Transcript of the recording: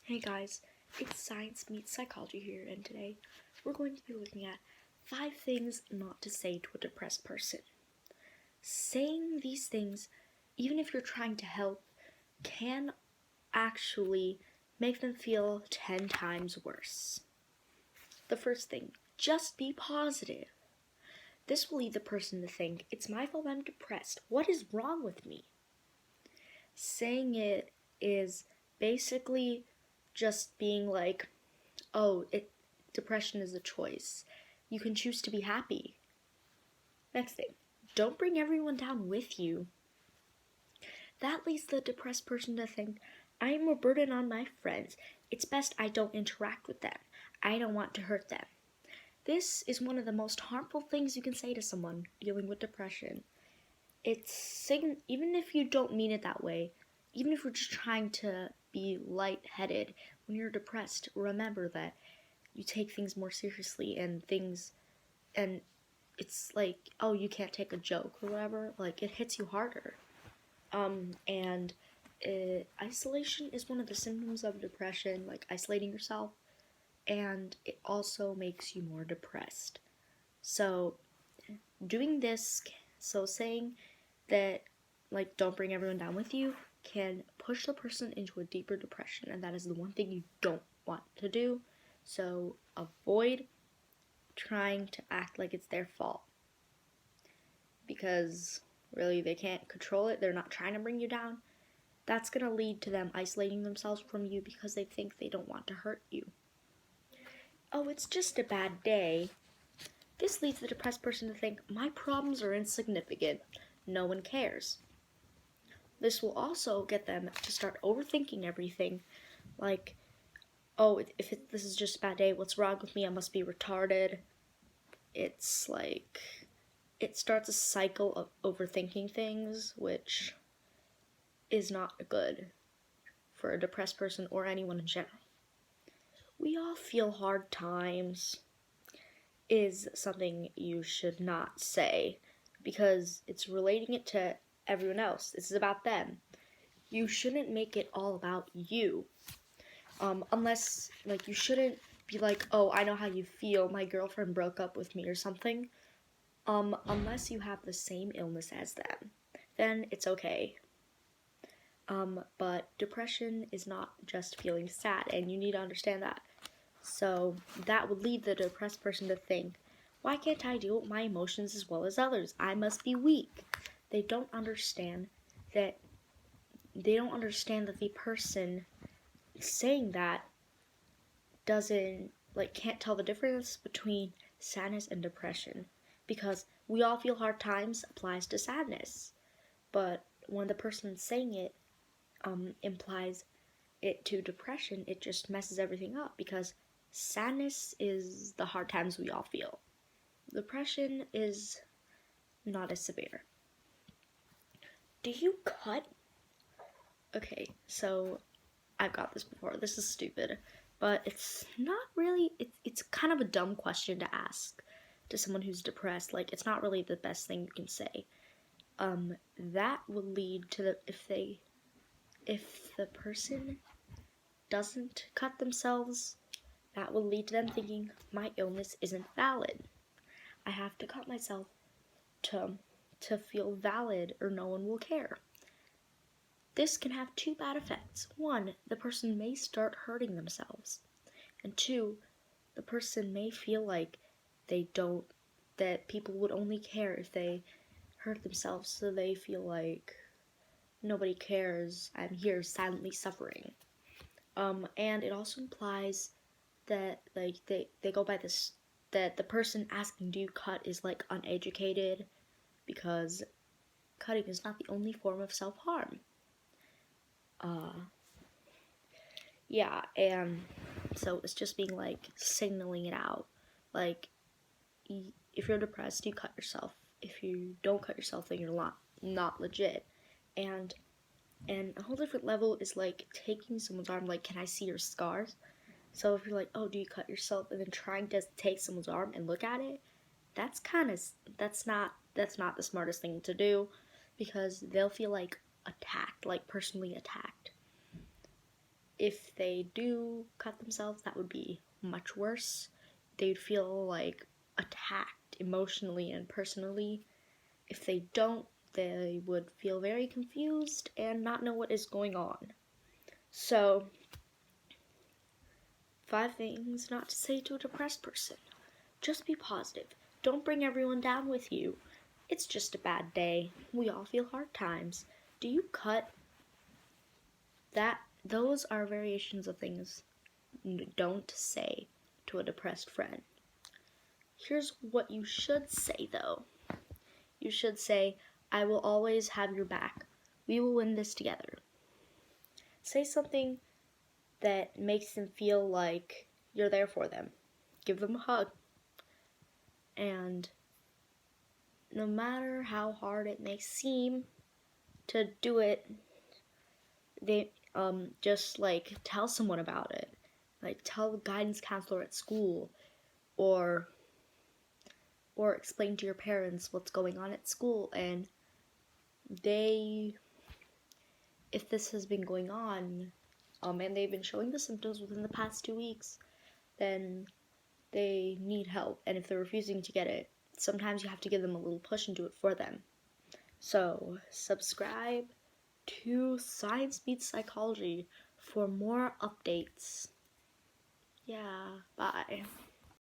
Hey guys, it's Science Meets Psychology here, and today we're going to be looking at 5 things not to say to a depressed person. Saying these things, even if you're trying to help, can actually make them feel 10 times worse. The first thing, just be positive. This will lead the person to think, it's my fault I'm depressed. What is wrong with me? Saying it is basically just being like, depression is a choice. You can choose to be happy. Next thing, don't bring everyone down with you. That leads the depressed person to think, I am a burden on my friends. It's best I don't interact with them. I don't want to hurt them. This is one of the most harmful things you can say to someone dealing with depression. Even if you don't mean it that way, even if you're just trying to be lightheaded, when you're depressed, remember that you take things more seriously and it's like, oh, you can't take a joke or whatever, like it hits you harder. Isolation is one of the symptoms of depression, like isolating yourself, and it also makes you more depressed. So saying that, like, don't bring everyone down with you can push the person into a deeper depression, and that is the one thing you don't want to do. So avoid trying to act like it's their fault, because really they can't control it. They're not trying to bring you down. That's going to lead to them isolating themselves from you because they think they don't want to hurt you. Oh, it's just a bad day. This leads the depressed person to think, my problems are insignificant. No one cares. This will also get them to start overthinking everything, like, oh, this is just a bad day, what's wrong with me? I must be retarded. It's like, it starts a cycle of overthinking things, which is not good for a depressed person or anyone in general. We all feel hard times is something you should not say, because it's relating it to everyone else. This is about them. You shouldn't make it all about you. Unless, like, you shouldn't be like, oh, I know how you feel, my girlfriend broke up with me or something. Unless you have the same illness as them, then it's okay. But depression is not just feeling sad, and you need to understand that. So that would lead the depressed person to think, why can't I deal with my emotions as well as others? I must be weak. They don't understand that the person saying that can't tell the difference between sadness and depression, because we all feel hard times applies to sadness, but when the person saying it implies it to depression, it just messes everything up, because sadness is the hard times we all feel. Depression is not as severe. Do you cut? Okay, so I've got this before. This is stupid, but it's not really, it's kind of a dumb question to ask to someone who's depressed. Like, it's not really the best thing you can say. That would lead to if the person doesn't cut themselves, that will lead to them thinking, my illness isn't valid. I have to cut myself to feel valid, or no one will care. This can have 2 bad effects. 1, the person may start hurting themselves. And 2, the person may feel like that people would only care if they hurt themselves, so they feel like nobody cares, I'm here silently suffering. And it also implies that, like, they go by this, that the person asking, do you cut, is like uneducated, because cutting is not the only form of self-harm. Yeah, and so it's just being like signaling it out. Like, if you're depressed, you cut yourself. If you don't cut yourself, then you're not legit. And a whole different level is like taking someone's arm, like, can I see your scars? So if you're like, oh, do you cut yourself, and then trying to take someone's arm and look at it, that's not the smartest thing to do, because they'll feel like attacked, like personally attacked. if they do cut themselves, that would be much worse. They'd feel like attacked emotionally and personally. If they don't, they would feel very confused and not know what is going on. So, 5 things not to say to a depressed person. Just be positive. Don't bring everyone down with you. It's just a bad day. We all feel hard times. Do you cut? Those are variations of things don't say to a depressed friend. Here's what you should say though. You should say, I will always have your back. We will win this together. Say something that makes them feel like you're there for them. Give them a hug. And no matter how hard it may seem to do it, they just like tell someone about it. Like tell the guidance counselor at school, or explain to your parents what's going on at school. And if this has been going on, and they've been showing the symptoms within the past 2 weeks, then they need help. And if they're refusing to get it, sometimes you have to give them a little push and do it for them. So subscribe to Science Meets Psychology for more updates. Yeah, bye.